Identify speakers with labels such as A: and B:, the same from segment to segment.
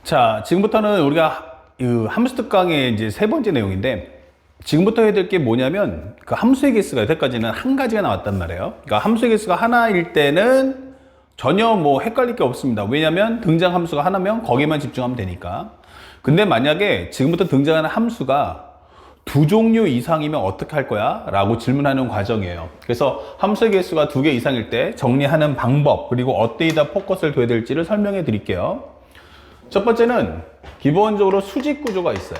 A: 자, 지금부터는 우리가 그 함수 특강의 이제 세 번째 내용인데, 지금부터 해야 될 게 뭐냐면, 그 함수의 개수가 여태까지는 한 가지가 나왔단 말이에요. 그러니까 함수의 개수가 하나일 때는 전혀 뭐 헷갈릴 게 없습니다. 왜냐면 등장 함수가 하나면 거기만 집중하면 되니까. 근데 만약에 지금부터 등장하는 함수가 두 종류 이상이면 어떻게 할 거야? 라고 질문하는 과정이에요. 그래서 함수의 개수가 두 개 이상일 때 정리하는 방법, 그리고 어디에다 포커스를 둬야 될지를 설명해 드릴게요. 첫 번째는 기본적으로 수직 구조가 있어요.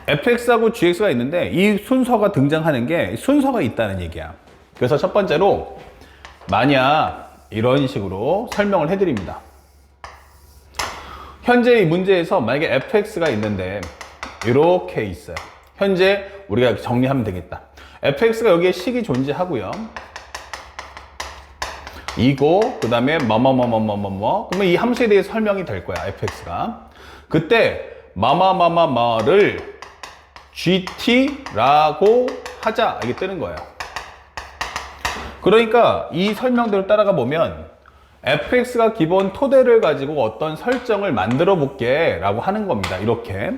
A: fx하고 gx가 있는데 이 순서가 등장하는 게 순서가 있다는 얘기야. 그래서 첫 번째로 만약 이런 식으로 설명을 해드립니다. 현재 이 문제에서 만약에 fx가 있는데 이렇게 있어요. 현재 우리가 정리하면 되겠다. fx가 여기에 식이 존재하고요. 이고 그 다음에 뭐뭐뭐뭐뭐뭐 그러면 이 함수에 대해서 설명이 될 거야. fx가 그때 뭐뭐뭐뭐를 gt라고 하자 이게 뜨는 거예요. 그러니까 이 설명대로 따라가 보면 fx가 기본 토대를 가지고 어떤 설정을 만들어 볼게 라고 하는 겁니다. 이렇게.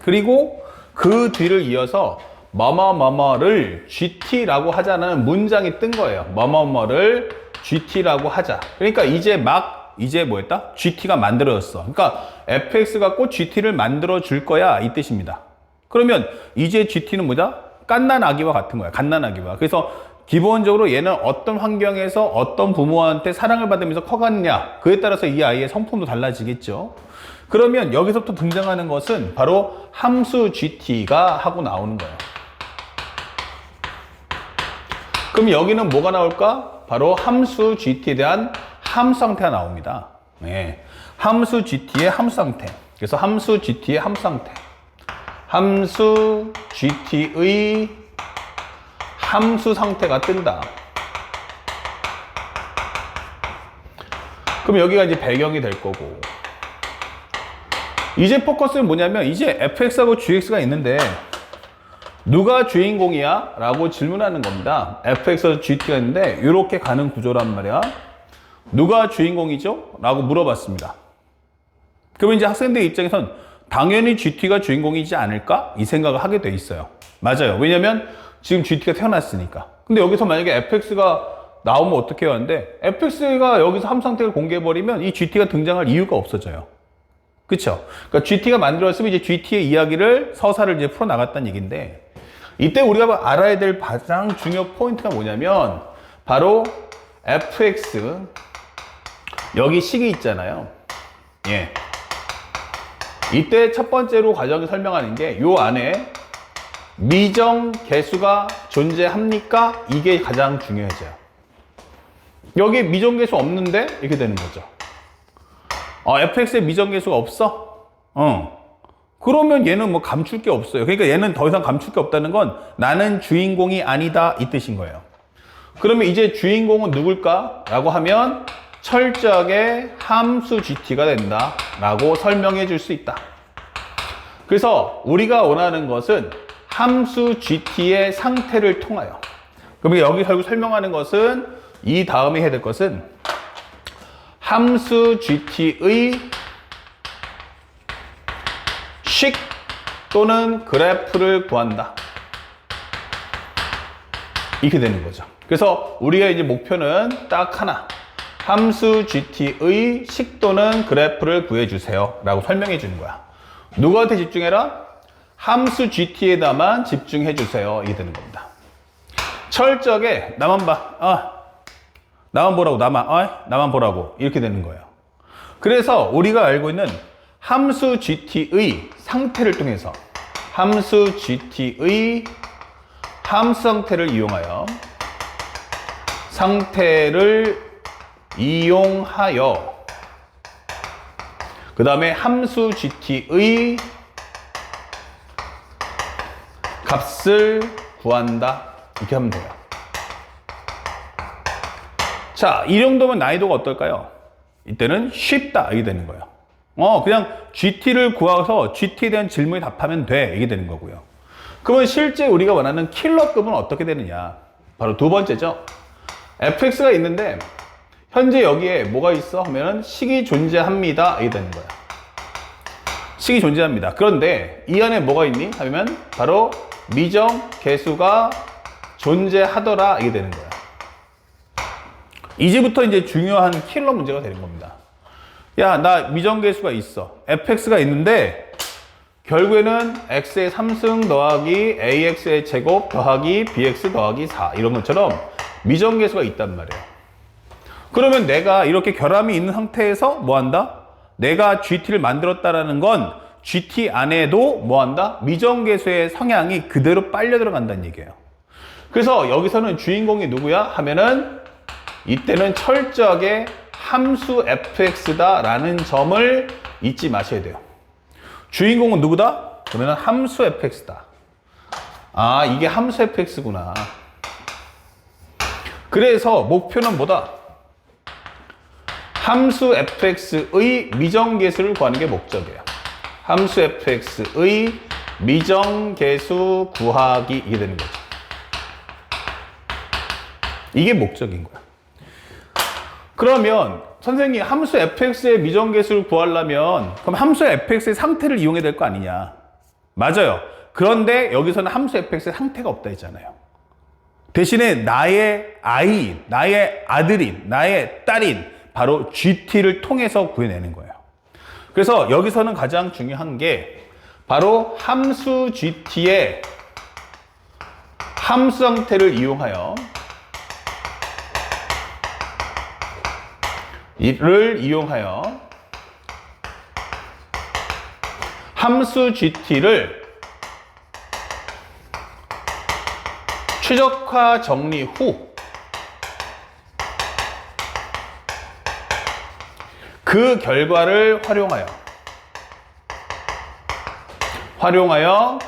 A: 그리고 그 뒤를 이어서 뭐뭐뭐뭐를 gt라고 하자는 문장이 뜬 거예요. 뭐뭐뭐를 gt라고 하자. 그러니까 이제 뭐였다? gt가 만들어졌어. 그러니까 fx가 꼭 gt를 만들어 줄 거야 이 뜻입니다. 그러면 이제 gt는 뭐다? 갓난아기와 같은 거야. 갓난아기와. 그래서 기본적으로 얘는 어떤 환경에서 어떤 부모한테 사랑을 받으면서 커갔냐 그에 따라서 이 아이의 성품도 달라지겠죠. 그러면 여기서부터 등장하는 것은 바로 함수 gt가 하고 나오는 거예요. 그럼 여기는 뭐가 나올까? 바로 함수 gt에 대한 함수 상태가 나옵니다. 네. 함수 gt의 함수 상태. 그래서 함수 gt의 함수 상태. 함수 gt의 함수 상태가 뜬다. 그럼 여기가 이제 배경이 될 거고. 이제 포커스는 뭐냐면 이제 fx하고 gx가 있는데 누가 주인공이야? 라고 질문하는 겁니다. fx하고 gt가 있는데 이렇게 가는 구조란 말이야. 누가 주인공이죠? 라고 물어봤습니다. 그러면 이제 학생들 입장에선 당연히 gt가 주인공이지 않을까? 이 생각을 하게 돼 있어요. 맞아요. 왜냐면 지금 gt가 태어났으니까. 근데 여기서 만약에 fx가 나오면 어떻게 해야 하는데 fx가 여기서 함수 상태를 공개해버리면 이 gt가 등장할 이유가 없어져요. 그쵸? 그러니까 gt가 만들어졌으면 이제 gt의 이야기를 서사를 이제 풀어나갔다는 얘기인데 이때 우리가 알아야 될 가장 중요 포인트가 뭐냐면 바로 fx 여기 식이 있잖아요. 예. 이때 첫 번째로 과정을 설명하는 게 요 안에 미정 개수가 존재합니까? 이게 가장 중요해져요. 여기 미정 개수 없는데 이렇게 되는 거죠. fx에 미정 개수가 없어? 그러면 얘는 뭐 감출 게 없어요. 그러니까 얘는 더 이상 감출 게 없다는 건 나는 주인공이 아니다 이 뜻인 거예요. 그러면 이제 주인공은 누굴까? 라고 하면 철저하게 함수 gt가 된다 라고 설명해 줄 수 있다. 그래서 우리가 원하는 것은 함수 gt의 상태를 통하여. 그러면 여기 결국 설명하는 것은 이 다음에 해야 될 것은 함수 gt의 식 또는 그래프를 구한다. 이렇게 되는 거죠. 그래서 우리가 이제 목표는 딱 하나. 함수 gt의 식 또는 그래프를 구해주세요. 라고 설명해 주는 거야. 누구한테 집중해라? 함수 gt에다만 집중해 주세요. 이게 되는 겁니다. 철저하게 나만 봐. 나만 보라고. 나만 보라고. 이렇게 되는 거예요. 그래서 우리가 알고 있는 함수 gt의 상태를 통해서 함수 gt의 함수 상태를 이용하여 그 다음에 함수 gt의 값을 구한다. 이렇게 하면 돼요. 자, 이 정도면 난이도가 어떨까요? 이때는 쉽다. 이게 되는 거예요. 그냥 gt를 구해서 gt에 대한 질문에 답하면 돼. 이게 되는 거고요. 그러면 실제 우리가 원하는 킬러급은 어떻게 되느냐? 바로 두 번째죠. fx가 있는데 현재 여기에 뭐가 있어? 하면은 식이 존재합니다. 이게 되는 거야. 식이 존재합니다. 그런데 이 안에 뭐가 있니? 하면 바로 미정계수가 존재하더라. 이게 되는 거야. 이제부터 이제 중요한 킬러 문제가 되는 겁니다. 야, 나 미정계수가 있어. fx가 있는데 결국에는 x의 3승 더하기 ax의 제곱 더하기 bx 더하기 4 이런 것처럼 미정계수가 있단 말이에요. 그러면 내가 이렇게 결함이 있는 상태에서 뭐 한다? 내가 GT를 만들었다라는 건 GT 안에도 뭐 한다? 미정계수의 성향이 그대로 빨려 들어간다는 얘기예요. 그래서 여기서는 주인공이 누구야? 하면은 이때는 철저하게 함수 fx다라는 점을 잊지 마셔야 돼요. 주인공은 누구다? 그러면 함수 fx다. 아, 이게 함수 fx구나. 그래서 목표는 뭐다? 함수 fx의 미정계수를 구하는 게 목적이에요. 함수 fx의 미정계수 구하기 이게 되는 거죠. 이게 목적인 거야. 그러면 선생님 함수 fx의 미정계수를 구하려면 그럼 함수 fx의 상태를 이용해야 될 거 아니냐. 맞아요. 그런데 여기서는 함수 fx의 상태가 없다 했잖아요. 대신에 나의 아이인, 나의 아들인, 나의 딸인 바로 GT를 통해서 구해내는 거예요. 그래서 여기서는 가장 중요한 게 바로 함수 GT의 함수 상태를 이용하여 함수 GT를 최적화 정리 후 그 결과를 활용하여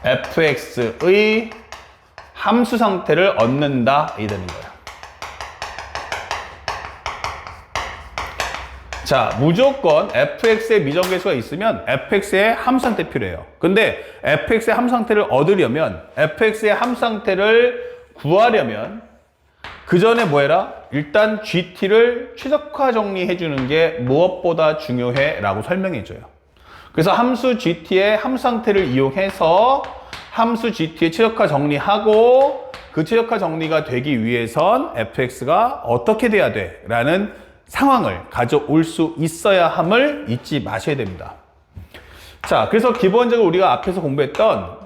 A: fx의 함수 상태를 얻는다 이 되는 거예요. 자, 무조건 fx의 미정계수가 있으면 fx의 함수 상태 필요해요. 근데 fx의 함수 상태를 얻으려면 fx의 함수 상태를 구하려면 그 전에 뭐 해라? 일단 GT를 최적화 정리해 주는 게 무엇보다 중요해 라고 설명해 줘요. 그래서 함수 GT의 함수 상태를 이용해서 함수 GT의 최적화 정리하고 그 최적화 정리가 되기 위해선 fx가 어떻게 돼야 돼? 라는 상황을 가져올 수 있어야 함을 잊지 마셔야 됩니다. 자, 그래서 기본적으로 우리가 앞에서 공부했던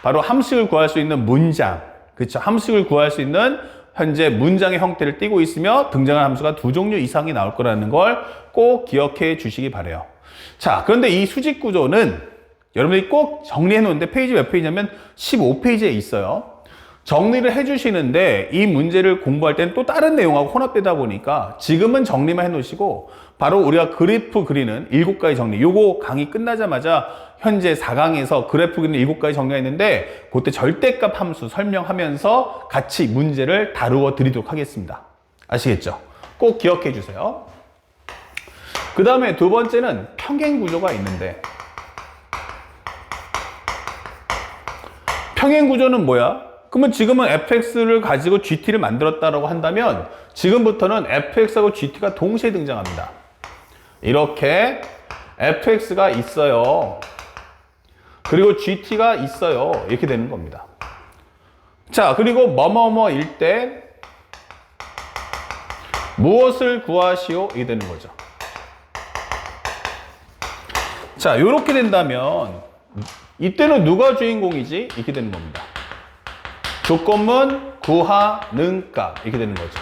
A: 바로 함수를 구할 수 있는 문장, 그렇죠? 함수를 구할 수 있는 현재 문장의 형태를 띠고 있으며 등장한 함수가 두 종류 이상이 나올 거라는 걸 꼭 기억해 주시기 바라요. 자, 그런데 이 수직 구조는 여러분들이 꼭 정리해 놓는데 페이지 몇 페이지냐면 15페이지에 있어요. 정리를 해 주시는데 이 문제를 공부할 때는 또 다른 내용하고 혼합되다 보니까 지금은 정리만 해 놓으시고 바로 우리가 그래프 그리는 7가지 정리, 요거 강의 끝나자마자 현재 4강에서 그래프 그리는 7가지 정리가 있는데 그때 절대값 함수 설명하면서 같이 문제를 다루어 드리도록 하겠습니다. 아시겠죠? 꼭 기억해 주세요. 그 다음에 두 번째는 평행 구조가 있는데 평행 구조는 뭐야? 그러면 지금은 fx를 가지고 gt를 만들었다라고 한다면 지금부터는 fx하고 gt가 동시에 등장합니다. 이렇게 fx가 있어요. 그리고 gt가 있어요. 이렇게 되는 겁니다. 자, 그리고 뭐뭐뭐일 때 무엇을 구하시오? 이게 되는 거죠. 자, 이렇게 된다면 이때는 누가 주인공이지? 이렇게 되는 겁니다. 조건문 구하는 값 이렇게 되는 거죠.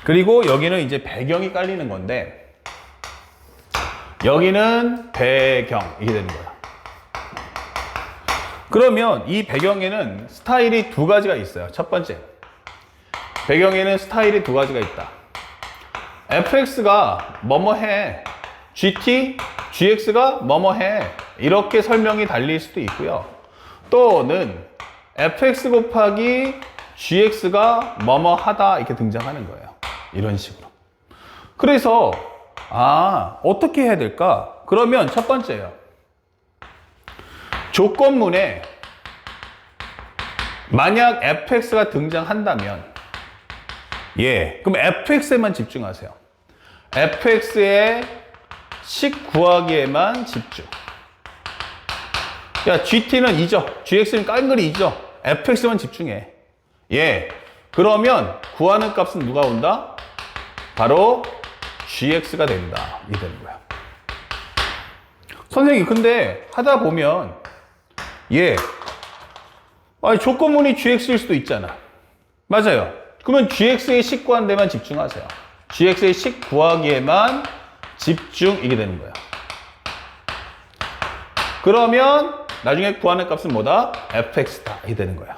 A: 그리고 여기는 이제 배경이 깔리는 건데 여기는 배경 이렇게 되는 거야. 그러면 이 배경에는 스타일이 두 가지가 있어요. 첫 번째, 배경에는 스타일이 두 가지가 있다. fx가 뭐뭐해, gx가 뭐뭐해 이렇게 설명이 달릴 수도 있고요. 또는 fx 곱하기 gx가 뭐뭐하다 이렇게 등장하는 거예요. 이런 식으로. 그래서 어떻게 해야 될까? 그러면 첫 번째예요. 조건문에 만약 fx가 등장한다면 그럼 fx에만 집중하세요. fx의 식 구하기에만 집중. 야, gt는 2죠. gx는 깡그리 2죠. fx만 집중해. 그러면 구하는 값은 누가 온다? 바로 gx가 된다. 이게 되는 거야. 선생님, 근데 하다 보면 조건문이 gx일 수도 있잖아. 맞아요. 그러면 gx의 식 구하는 데만 집중하세요. gx의 식 구하기에만 집중. 이게 되는 거야. 그러면 나중에 구하는 값은 뭐다? fx다. 이게 되는 거야.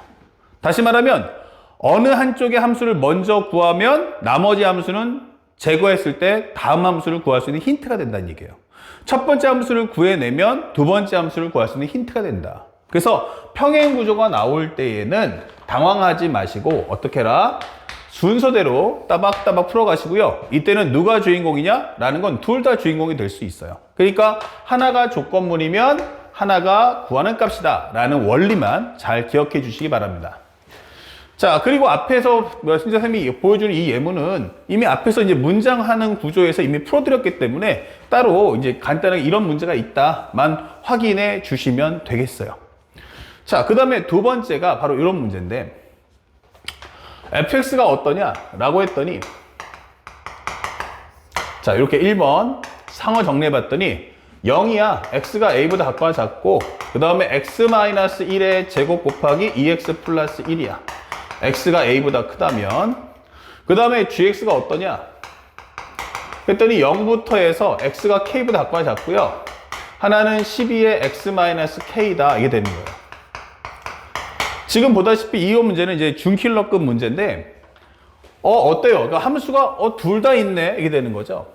A: 다시 말하면 어느 한쪽의 함수를 먼저 구하면 나머지 함수는 제거했을 때 다음 함수를 구할 수 있는 힌트가 된다는 얘기예요. 첫 번째 함수를 구해내면 두 번째 함수를 구할 수 있는 힌트가 된다. 그래서 평행 구조가 나올 때에는 당황하지 마시고 어떻게 해라? 순서대로 따박따박 풀어가시고요. 이때는 누가 주인공이냐? 라는 건 둘 다 주인공이 될 수 있어요. 그러니까 하나가 조건문이면 하나가 구하는 값이다 라는 원리만 잘 기억해 주시기 바랍니다. 자, 그리고 앞에서 신재 선생님이 보여주는 이 예문은 이미 앞에서 이제 문장하는 구조에서 이미 풀어드렸기 때문에 따로 이제 간단하게 이런 문제가 있다만 확인해 주시면 되겠어요. 자, 그 다음에 두 번째가 바로 이런 문제인데, fx가 어떠냐? 라고 했더니, 자, 이렇게 1번 상어 정리해 봤더니 0이야. x가 a보다 작거나 작고, 그 다음에 x-1의 제곱 곱하기 2x 플러스 1이야. x가 a보다 크다면, 그 다음에 gx가 어떠냐? 그랬더니 0부터 해서 x가 k보다 작거나 작고요. 하나는 12의 x-k다. 이게 되는 거예요. 지금 보다시피 이 문제는 이제 준킬러급 문제인데, 어때요? 그러니까 함수가 둘 다 있네. 이게 되는 거죠.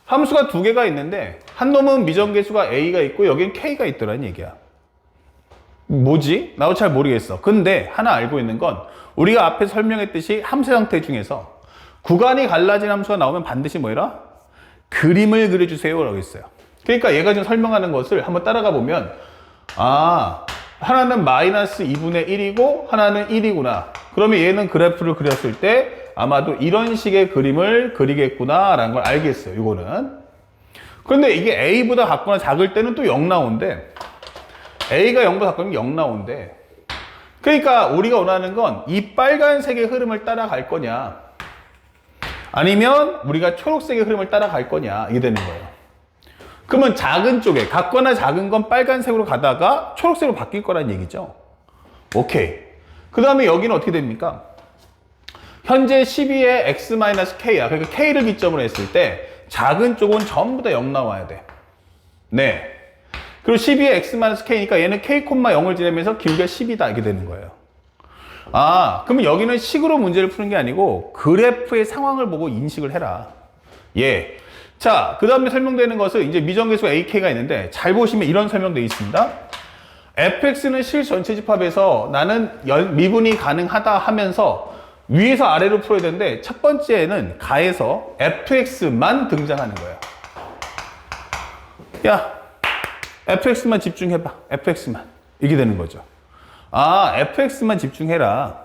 A: 함수가 두 개가 있는데, 한 놈은 미정계수가 a가 있고, 여긴 k가 있더라는 얘기야. 뭐지? 나도 잘 모르겠어. 근데 하나 알고 있는 건, 우리가 앞에 설명했듯이 함수 형태 중에서 구간이 갈라진 함수가 나오면 반드시 뭐라? 그림을 그려주세요. 라고 했어요. 그러니까 얘가 지금 설명하는 것을 한번 따라가 보면, 하나는 마이너스 2분의 1이고 하나는 1이구나. 그러면 얘는 그래프를 그렸을 때 아마도 이런 식의 그림을 그리겠구나 라는 걸 알겠어요. 이거는. 그런데 이게 a보다 작거나 작을 때는 또 0 나오는데, a가 0보다 작으면 0 나오는데, 그러니까 우리가 원하는 건 이 빨간색의 흐름을 따라갈 거냐, 아니면 우리가 초록색의 흐름을 따라갈 거냐, 이게 되는 거예요. 그러면 작은 쪽에, 같거나 작은 건 빨간색으로 가다가 초록색으로 바뀔 거란 얘기죠. 오케이. 그 다음에 여기는 어떻게 됩니까? 현재 12의 x-k야. 그러니까 k를 기점으로 했을 때 작은 쪽은 전부 다 0 나와야 돼. 네. 그리고 12의 x-k니까 얘는 k,0을 지내면서 길이가 10이다. 이게 되는 거예요. 그러면 여기는 식으로 문제를 푸는 게 아니고 그래프의 상황을 보고 인식을 해라. 자, 그 다음에 설명되는 것은 이제 미정계수 ak가 있는데, 잘 보시면 이런 설명되어 있습니다. fx는 실 전체 집합에서 나는 미분이 가능하다 하면서 위에서 아래로 풀어야 되는데, 첫 번째는 가에서 fx만 등장하는 거예요. 야, fx만 집중해봐. fx만. 이게 되는 거죠. fx만 집중해라.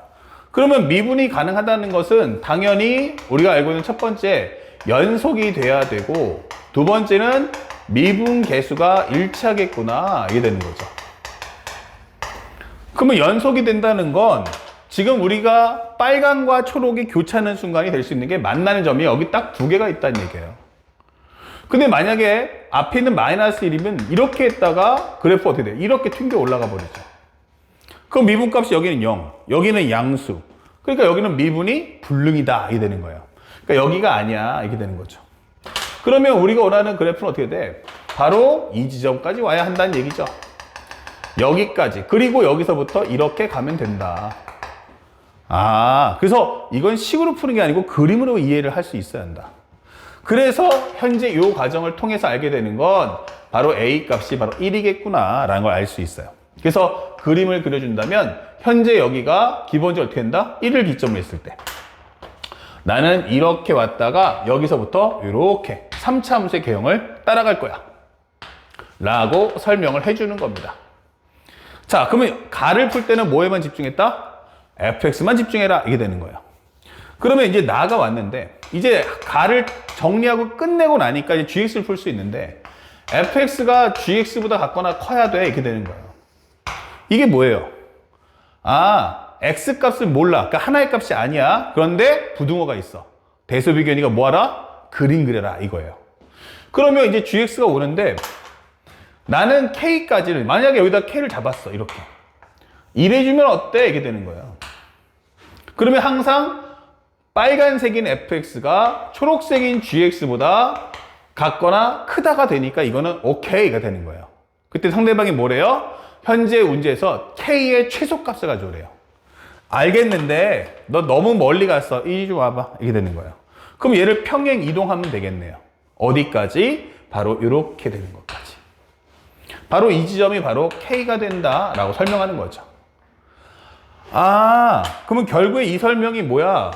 A: 그러면 미분이 가능하다는 것은 당연히 우리가 알고 있는 첫 번째, 연속이 돼야 되고, 두 번째는 미분 계수가 일치하겠구나. 이게 되는 거죠. 그러면 연속이 된다는 건 지금 우리가 빨강과 초록이 교차하는 순간이 될 수 있는 게 만나는 점이 여기 딱 두 개가 있다는 얘기예요. 근데 만약에 앞에 있는 마이너스 1이면 이렇게 했다가 그래프 어떻게 돼? 이렇게 튕겨 올라가 버리죠. 그럼 미분값이 여기는 0, 여기는 양수. 그러니까 여기는 미분이 불능이다. 이게 되는 거예요. 그러니까 여기가 아니야. 이렇게 되는 거죠. 그러면 우리가 원하는 그래프는 어떻게 돼? 바로 이 지점까지 와야 한다는 얘기죠. 여기까지. 그리고 여기서부터 이렇게 가면 된다. 그래서 이건 식으로 푸는 게 아니고 그림으로 이해를 할 수 있어야 한다. 그래서 현재 이 과정을 통해서 알게 되는 건 바로 a 값이 바로 1이겠구나 라는 걸 알 수 있어요. 그래서 그림을 그려준다면 현재 여기가 기본적으로 어떻게 된다? 1을 기점으로 했을 때 나는 이렇게 왔다가 여기서부터 이렇게 3차 함수의 개형을 따라갈 거야 라고 설명을 해주는 겁니다. 자, 그러면 가를 풀 때는 뭐에만 집중했다? fx만 집중해라. 이게 되는 거예요. 그러면 이제 나가 왔는데, 이제 가를 정리하고 끝내고 나니까 이제 gx를 풀 수 있는데, fx가 gx보다 같거나 커야 돼. 이렇게 되는 거예요. 이게 뭐예요? 아, x 값을 몰라. 그러니까 하나의 값이 아니야. 그런데 부등호가 있어. 대소비견이가 뭐하라? 그림 그려라. 이거예요. 그러면 이제 gx가 오는데, 나는 k까지를, 만약에 여기다 k를 잡았어. 이렇게. 이래주면 어때? 이게 되는 거예요. 그러면 항상 빨간색인 fx가 초록색인 gx보다 같거나 크다가 되니까 이거는 오케이가 되는 거예요. 그때 상대방이 뭐래요? 현재 문제에서 k의 최소값을 가져오래요. 알겠는데 너 너무 멀리 갔어. 이리 좀 와봐. 이게 되는 거예요. 그럼 얘를 평행 이동하면 되겠네요. 어디까지? 바로 이렇게 되는 것까지. 바로 이 지점이 바로 k가 된다라고 설명하는 거죠. 아, 그러면 결국에 이 설명이 뭐야?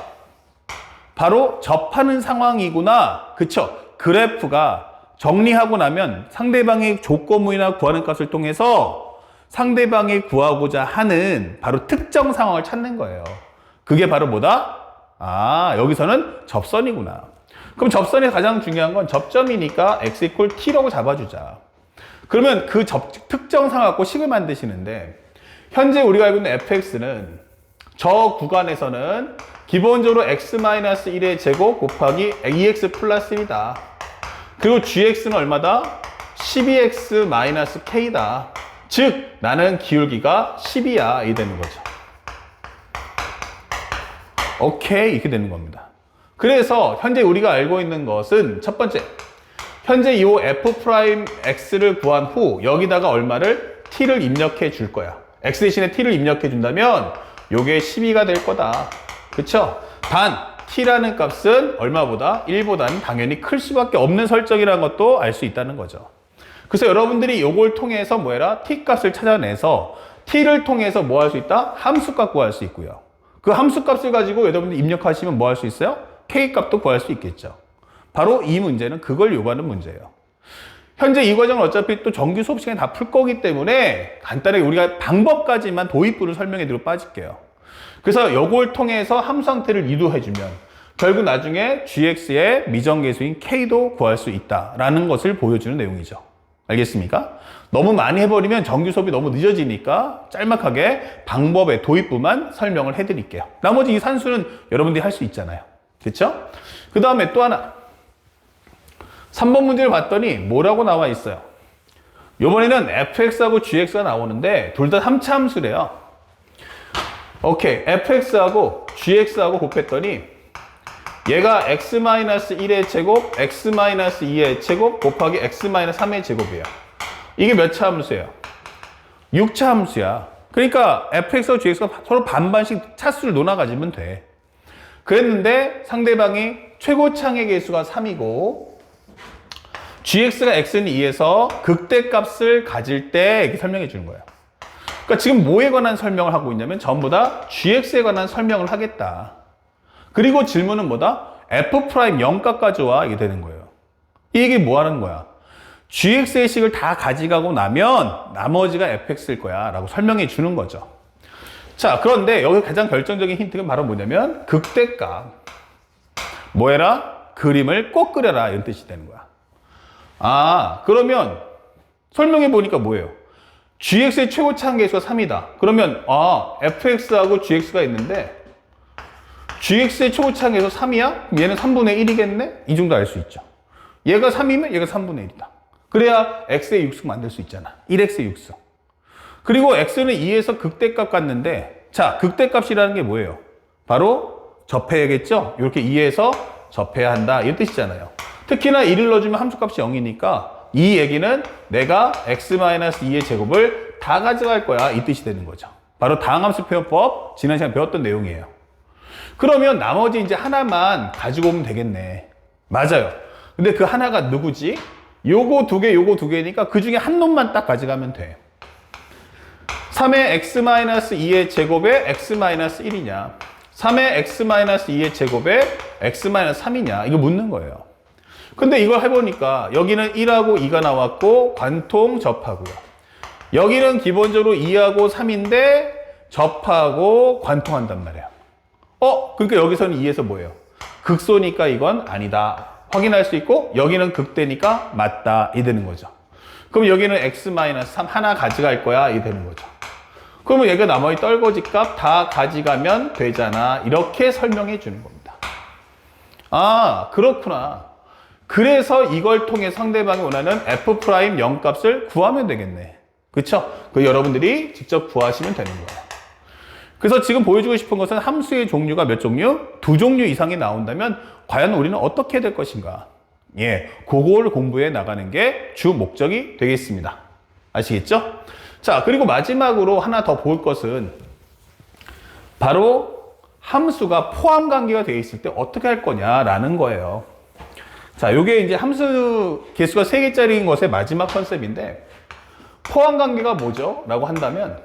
A: 바로 접하는 상황이구나. 그쵸? 그래프가 정리하고 나면 상대방의 조건문이나 구하는 값을 통해서 상대방이 구하고자 하는 바로 특정 상황을 찾는 거예요. 그게 바로 뭐다? 아, 여기서는 접선이구나. 그럼 접선이 가장 중요한 건 접점이니까 x 이퀄 t라고 잡아주자. 그러면 그 특정 상황 갖고 식을 만드시는데, 현재 우리가 알고 있는 fx는 저 구간에서는 기본적으로 x-1의 제곱 곱하기 2x 플러스 1이다. 그리고 gx는 얼마다? 12x-k다. 즉 나는 기울기가 10이야. 이 되는 거죠. 오케이. 이렇게 되는 겁니다. 그래서 현재 우리가 알고 있는 것은 첫 번째, 현재 이 f'x를 구한 후 여기다가 얼마를? t를 입력해 줄 거야. x 대신에 t를 입력해 준다면 요게 12가 될 거다. 그쵸? 단 t라는 값은 얼마보다? 1보다는 당연히 클 수밖에 없는 설정이라는 것도 알 수 있다는 거죠. 그래서 여러분들이 요걸 통해서 뭐 해라? t 값을 찾아내서 t를 통해서 뭐 할 수 있다? 함수값 구할 수 있고요. 그 함수값을 가지고 여러분들이 입력하시면 뭐 할 수 있어요? k 값도 구할 수 있겠죠. 바로 이 문제는 그걸 요구하는 문제예요. 현재 이 과정은 어차피 또 정규 수업 시간에 다 풀 거기 때문에 간단하게 우리가 방법까지만 도입부를 설명해 드리고 빠질게요. 그래서 요걸 통해서 함수 형태를 이도해주면 결국 나중에 gx의 미정계수인 k도 구할 수 있다라는 것을 보여주는 내용이죠. 알겠습니까? 너무 많이 해버리면 정규 수업이 너무 늦어지니까 짤막하게 방법의 도입부만 설명을 해드릴게요. 나머지 이 산수는 여러분들이 할 수 있잖아요. 그렇죠? 그 다음에 또 하나. 3번 문제를 봤더니 뭐라고 나와 있어요? 이번에는 fx하고 gx가 나오는데 둘 다 3차 함수래요. 오케이. fx하고 gx하고 곱했더니 얘가 x-1의 제곱, x-2의 제곱 곱하기 x-3의 제곱이에요. 이게 몇 차 함수예요? 6차 함수야. 그러니까 fx하고 gx가 서로 반반씩 차수를 논아가지면 돼. 그랬는데 상대방이 최고창의 개수가 3이고 gx가 x는 2에서 극대값을 가질 때 이렇게 설명해 주는 거예요. 그러니까 지금 뭐에 관한 설명을 하고 있냐면 전부 다 gx에 관한 설명을 하겠다. 그리고 질문은 뭐다? f' 0값 가져와. 이게 되는 거예요. 이 얘기 뭐 하는 거야? gx의 식을 다 가져가고 나면 나머지가 fx일 거야 라고 설명해 주는 거죠. 자, 그런데 여기 가장 결정적인 힌트가 바로 뭐냐면 극대값. 뭐 해라? 그림을 꼭 그려라. 이런 뜻이 되는 거야. 아, 그러면 설명해 보니까 뭐예요? gx의 최고차항 계수가 3이다. 그러면 fx하고 gx가 있는데 gx의 최고차항 계수 3이야? 그럼 얘는 3분의 1이겠네? 이 정도 알 수 있죠. 얘가 3이면 얘가 3분의 1이다. 그래야 x의 육수 만들 수 있잖아. 1x의 육수. 그리고 x는 2에서 극대값 같는데, 자, 극대값이라는 게 뭐예요? 바로 접해야겠죠? 이렇게 2에서 접해야 한다. 이런 뜻이잖아요. 특히나 1을 넣어주면 함수값이 0이니까 이 얘기는 내가 x-2의 제곱을 다 가져갈 거야. 이 뜻이 되는 거죠. 바로 다항함수 표현법 지난 시간에 배웠던 내용이에요. 그러면 나머지 이제 하나만 가지고 오면 되겠네. 맞아요. 근데 그 하나가 누구지? 요거 두 개, 요거 두 개니까 그 중에 한 놈만 딱 가져가면 돼. 3의 x-2의 제곱에 x-1이냐? 3의 x-2의 제곱에 x-3이냐? 이거 묻는 거예요. 근데 이걸 해보니까 여기는 1하고 2가 나왔고 관통 접하고요. 여기는 기본적으로 2하고 3인데 접하고 관통한단 말이에요. 그러니까 여기서는 2에서 뭐예요? 극소니까 이건 아니다. 확인할 수 있고 여기는 극대니까 맞다. 이 되는 거죠. 그럼 여기는 x-3 하나 가져갈 거야. 이 되는 거죠. 그러면 얘가 나머지 떨거지 값 다 가져가면 되잖아. 이렇게 설명해 주는 겁니다. 아, 그렇구나. 그래서 이걸 통해 상대방이 원하는 f' 0 값을 구하면 되겠네. 그쵸? 그 여러분들이 직접 구하시면 되는 거예요. 그래서 지금 보여주고 싶은 것은 함수의 종류가 몇 종류? 2종류 이상이 나온다면 과연 우리는 어떻게 될 것인가? 예, 그걸 공부해 나가는 게 주 목적이 되겠습니다. 아시겠죠? 자, 그리고 마지막으로 하나 더 볼 것은 바로 함수가 포함 관계가 되어 있을 때 어떻게 할 거냐라는 거예요. 자, 요게 이제 함수 개수가 3개짜리인 것의 마지막 컨셉인데 포함 관계가 뭐죠? 라고 한다면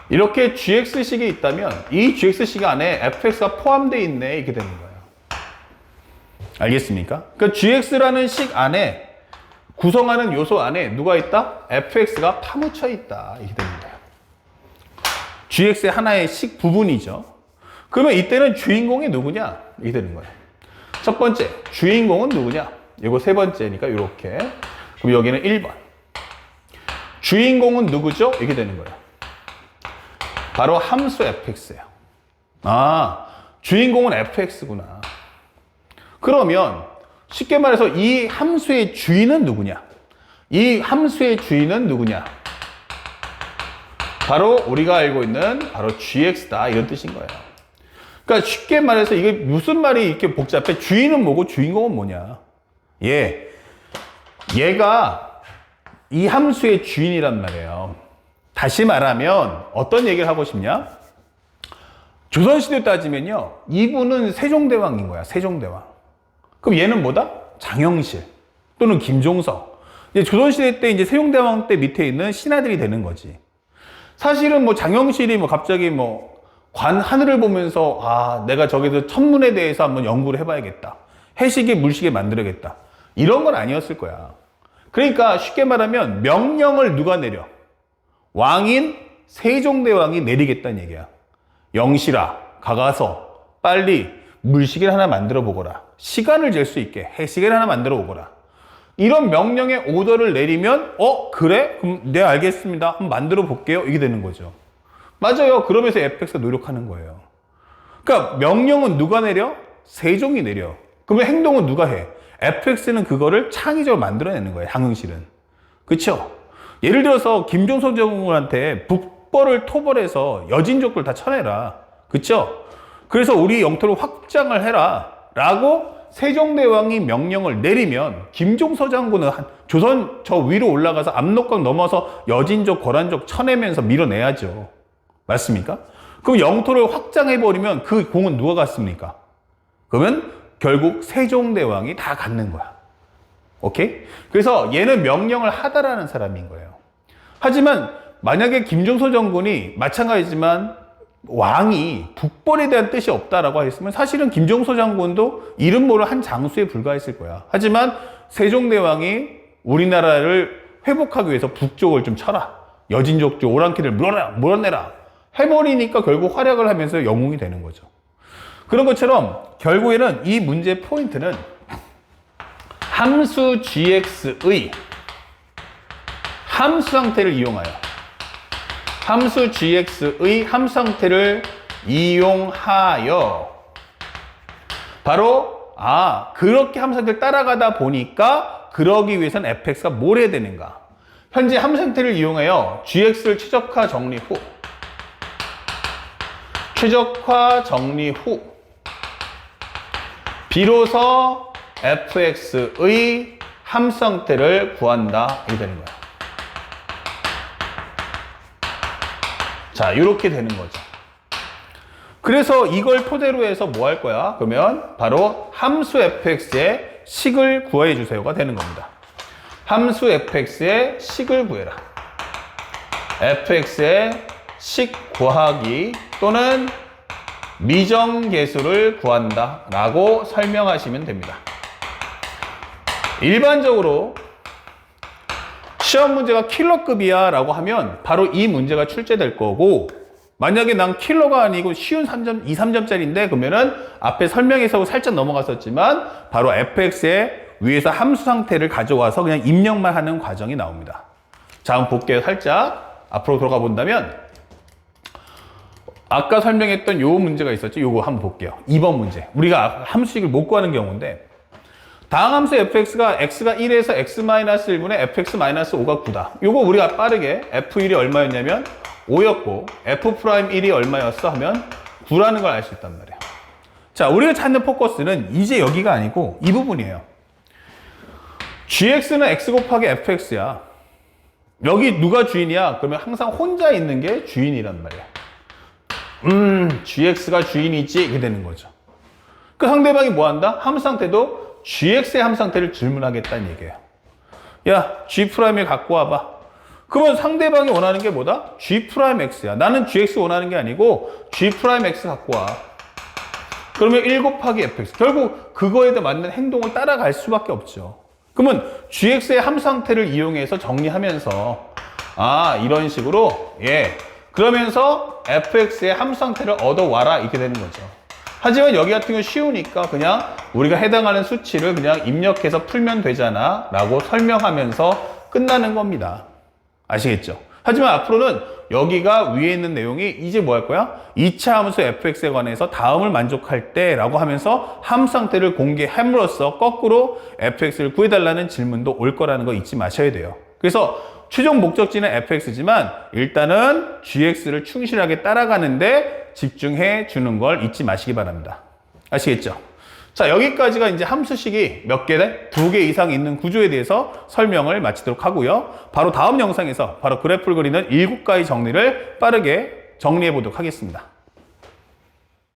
A: 이렇게 gx식이 있다면 이 gx식 안에 fx가 포함되어 있네 이렇게 되는 거예요. 알겠습니까? 그러니까 gx라는 식 안에 구성하는 요소 안에 누가 있다? fx가 파묻혀 있다 이렇게 되는 거예요. gx의 하나의 식 부분이죠. 그러면 이때는 주인공이 누구냐? 이렇게 되는 거예요. 첫 번째 주인공은 누구냐? 이거 세 번째니까 이렇게. 그럼 여기는 1번. 주인공은 누구죠? 이렇게 되는 거예요. 바로 함수 fx예요. 아, 주인공은 fx구나. 그러면 쉽게 말해서 이 함수의 주인은 누구냐? 이 함수의 주인은 누구냐? 바로 우리가 알고 있는 바로 gx다 이런 뜻인 거예요. 그러니까 쉽게 말해서 이게 무슨 말이 이렇게 복잡해? 주인은 뭐고 주인공은 뭐냐? 얘가 이 함수의 주인이란 말이에요. 다시 말하면 어떤 얘기를 하고 싶냐? 조선시대 따지면요. 이분은 세종대왕인 거야. 세종대왕. 그럼 얘는 뭐다? 장영실 또는 김종서. 이제 조선시대 때 이제 세종대왕 때 밑에 있는 신하들이 되는 거지. 사실은 뭐 장영실이 뭐 갑자기 뭐 관 하늘을 보면서 아, 내가 저기서 천문에 대해서 한번 연구를 해봐야겠다. 해시계 물시계 만들어야겠다. 이런 건 아니었을 거야. 그러니까 쉽게 말하면 명령을 누가 내려? 왕인 세종대왕이 내리겠다는 얘기야. 영실아, 가가서 빨리 물시계를 하나 만들어 보거라. 시간을 잴 수 있게 해시계를 하나 만들어 보거라. 이런 명령의 오더를 내리면 그래? 그럼 네 알겠습니다. 한번 만들어 볼게요. 이게 되는 거죠. 맞아요. 그러면서 fx가 노력하는 거예요. 그러니까 명령은 누가 내려? 세종이 내려. 그러면 행동은 누가 해? fx는 그거를 창의적으로 만들어내는 거예요. 장영실은. 그렇죠? 예를 들어서 김종서 장군한테 북벌을 토벌해서 여진족들 다 쳐내라. 그렇죠? 그래서 우리 영토를 확장을 해라. 라고 세종대왕이 명령을 내리면 김종서 장군은 조선 저 위로 올라가서 압록강 넘어서 여진족, 거란족 쳐내면서 밀어내야죠. 맞습니까? 그럼 영토를 확장해버리면 그 공은 누가 갔습니까? 그러면 결국 세종대왕이 다 갖는 거야. 오케이? 그래서 얘는 명령을 하다라는 사람인 거예요. 하지만 만약에 김종서 장군이 마찬가지지만 왕이 북벌에 대한 뜻이 없다라고 했으면 사실은 김종서 장군도 이름 모를 한 장수에 불과했을 거야. 하지만 세종대왕이 우리나라를 회복하기 위해서 북쪽을 좀 쳐라. 여진족 쪽 오랑캐를 몰아내라. 해버리니까 결국 활약을 하면서 영웅이 되는 거죠. 그런 것처럼 결국에는 이 문제의 포인트는 함수 gx의 함수 상태를 이용하여 함수 gx의 함수 상태를 이용하여 바로 그렇게 함수 상태를 따라가다 보니까 그러기 위해서는 fx가 뭘 해야 되는가? 현재 함수 상태를 이용하여 gx를 최적화 정리 후 비로소 fx의 함수 상태를 구한다. 이렇게 되는 거야. 자, 이렇게 되는 거죠. 그래서 이걸 토대로 해서 뭐 할 거야? 그러면 바로 함수 fx의 식을 구해 주세요가 되는 겁니다. 함수 fx의 식을 구해라. fx의 식 구하기 또는 미정계수를 구한다 라고 설명하시면 됩니다. 일반적으로 시험 문제가 킬러급이야 라고 하면 바로 이 문제가 출제될 거고, 만약에 난 킬러가 아니고 쉬운 3점, 2, 3점짜리인데 그러면은 앞에 설명에서 살짝 넘어갔었지만 바로 fx의 위에서 함수 상태를 가져와서 그냥 입력만 하는 과정이 나옵니다. 자, 한번 볼게요. 살짝 앞으로 들어가 본다면 아까 설명했던 요 문제가 있었죠. 요거 한번 볼게요. 2번 문제. 우리가 함수식을 못 구하는 경우인데, 다음 함수 fx가 x가 1에서 x-1분의 fx-5가 9다. 요거 우리가 빠르게 f1이 얼마였냐면 5였고 f'1이 얼마였어 하면 9라는 걸 알 수 있단 말이에요. 자, 우리가 찾는 포커스는 이제 여기가 아니고 이 부분이에요. gx는 x 곱하기 fx야. 여기 누가 주인이야? 그러면 항상 혼자 있는 게 주인이란 말이야. gx가 주인이지, 이렇게 되는 거죠. 그 상대방이 뭐 한다? 함수 상태도 gx의 함수 상태를 질문하겠다는 얘기예요. 야, g'을 갖고 와봐. 그러면 상대방이 원하는 게 뭐다? g'x야. 나는 gx 원하는 게 아니고 g'x 갖고 와. 그러면 1 곱하기 fx. 결국 그거에 맞는 행동을 따라갈 수밖에 없죠. 그러면 gx의 함수 상태를 이용해서 정리하면서, 아, 이런 식으로, 예, 그러면서 fx의 함수 상태를 얻어와라, 이렇게 되는 거죠. 하지만 여기 같은 경우 쉬우니까 그냥 우리가 해당하는 수치를 그냥 입력해서 풀면 되잖아 라고 설명하면서 끝나는 겁니다. 아시겠죠? 하지만 앞으로는 여기가 위에 있는 내용이 이제 뭐 할 거야? 2차 함수 fx에 관해서 다음을 만족할 때 라고 하면서 함수 상태를 공개함으로써 거꾸로 fx를 구해달라는 질문도 올 거라는 거 잊지 마셔야 돼요. 그래서 최종 목적지는 fx지만 일단은 gx를 충실하게 따라가는데 집중해 주는 걸 잊지 마시기 바랍니다. 아시겠죠? 자, 여기까지가 이제 함수식이 몇 개, 2개 이상 있는 구조에 대해서 설명을 마치도록 하고요. 바로 다음 영상에서 바로 그래프를 그리는 7가지 정리를 빠르게 정리해 보도록 하겠습니다.